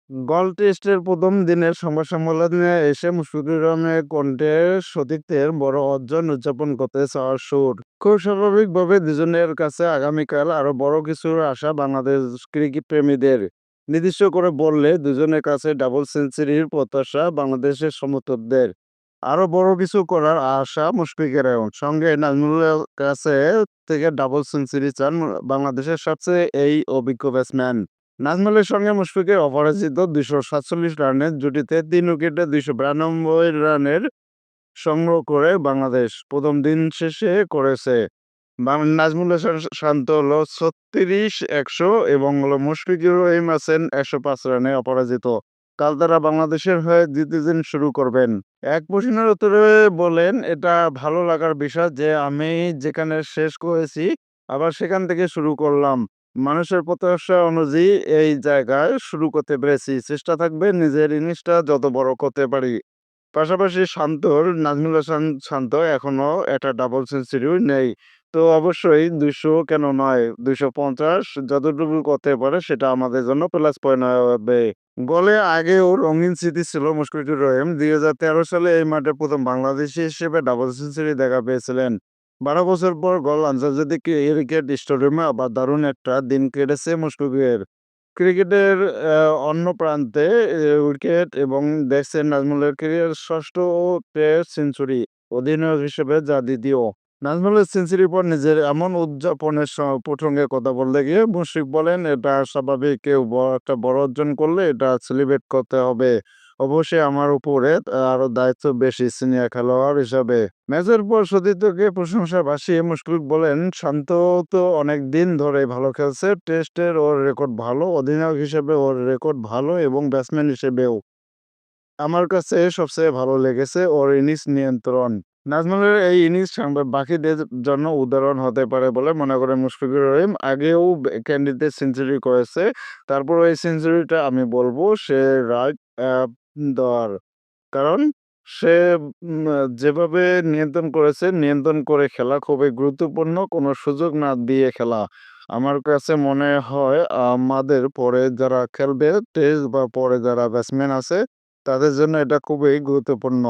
গল টেস্টের ১ম দিনের সংবাদ সম্মেলনে এসে মুশফিকুর রহিমের কণ্ঠে সতীর্থের বড় অর্জন উদযাপন করতে চাওয়ার সুর। খুব স্বাভাবিকভাবে দুজনের কাছে আগামীকাল আরও বড় কিছুর আশা বাংলাদেশ ক্রিকেট প্রেমীদের। নির্দিষ্ট করে বললে দুজনের কাছে ডাবল সেঞ্চুরির প্রত্যাশা বাংলাদেশের সমর্থকদের। আরও বড় কিছু করার আশা মুশফিকেরও। সঙ্গে নাজমুলের কাছে থেকে ডাবল সেঞ্চুরি চান বাংলাদেশের সবচেয়ে এই অভিজ্ঞ ব্যাটসম্যান। নাজমুলের সঙ্গে মুশফিকের অপরাজিত ২৪৭ রানের জুটিতে ৩ উইকেটে ২৯২ রানের সংগ্রহ করে বাংলাদেশ প্রথম দিন শেষে করেছে। নাজমুল হাসান শান্ত হলো ৩৬-১০০ এবং মুশফিকুর রহিম আছেন ১০৫ রানে অপরাজিত। কাল তারা বাংলাদেশের হয়ে দ্বিতীয় দিন শুরু করবেন। এক প্রশ্নের উত্তরে বলেন, "এটা ভালো লাগার বিষয় যে আমি যেখানে শেষ করেছি আবার সেখান থেকে শুরু করলাম। মানুষের প্রত্যাশা অনুযায়ী এই জায়গায় শুরু করতে পেরেছি। চেষ্টা থাকবে নিজের ইনিংসটা যত বড় করতে পারি।" পাশাপাশি নাজমুল হাসান শান্ত এখনো একটা ডাবল সেঞ্চুরিও নেই। তো অবশ্যই ২০০ কেন নয়, ২৫০ যতটুকু করতে পারে সেটা আমাদের জন্য প্লাস পয়েন্ট হবে। গলে আগেও রঙিন স্মৃতি ছিল মুশফিকুর রহিম। ২০১৩ সালে এই মাঠে ১ম বাংলাদেশী হিসেবে ডাবল সেঞ্চুরি দেখা পেয়েছিলেন। ১২ বছর পর গল আন্তর্জাতিক ক্রিকেট স্টেডিয়ামে আবার দারুণ একটা দিন কেটেছে মুশফিকের। ক্রিকেটের অন্য প্রান্তে উইকেট এবং দেখছেন নাজমুলের ক্যারিয়ার ৬ষ্ঠ টেস্ট সেঞ্চুরি। অধিনায়ক হিসেবে যা দ্বিতীয়। নাজমুলের সেঞ্চুরির পর নিজের এমন উদযাপনের প্রসঙ্গে কথা বলতে গিয়ে মুশফিক বলেন, "এটা স্বাভাবিক। কেউ একটা বড় অর্জন করলে এটা সেলিব্রেট করতে হবে। অবশ্যই আমার উপরে আরও দায়িত্ব বেশি সিনিয়র খেলোয়াড় হিসাবে।" ম্যাচের পর সতীর্থকে প্রশংসা ভাসিয়ে মুশফিক বলেন, "শান্ত তো অনেক দিন ধরেই ভালো খেলছে। টেস্টের ওর রেকর্ড ভালো। অধিনায়ক হিসেবে ওর রেকর্ড ভালো এবং ব্যাটসম্যান হিসেবেও। আমার কাছে সবচেয়ে ভালো লেগেছে ওর ইনিংস নিয়ন্ত্রণ।" নাজমুলের এই ইনিংস বাকিদের জন্য উদাহরণ হতে পারে বলে মনে করেন মুশফিকুর রহিম। আগেও ক্যান্ডিতে সেঞ্চুরি করেছে। তারপরও এই সেঞ্চুরিটা আমি বলব সে রাইট অ্যা দেওয়ার। কারণ সে যেভাবে নিয়ন্ত্রণ করেছে, নিয়ন্ত্রণ করে খেলা খুবই গুরুত্বপূর্ণ। কোনো সুযোগ না দিয়ে খেলা। আমার কাছে মনে হয় আমাদের পরে যারা খেলবে টেস্ট বা পরে যারা ব্যাটসম্যান আছে তাদের জন্য এটা খুবই গুরুত্বপূর্ণ।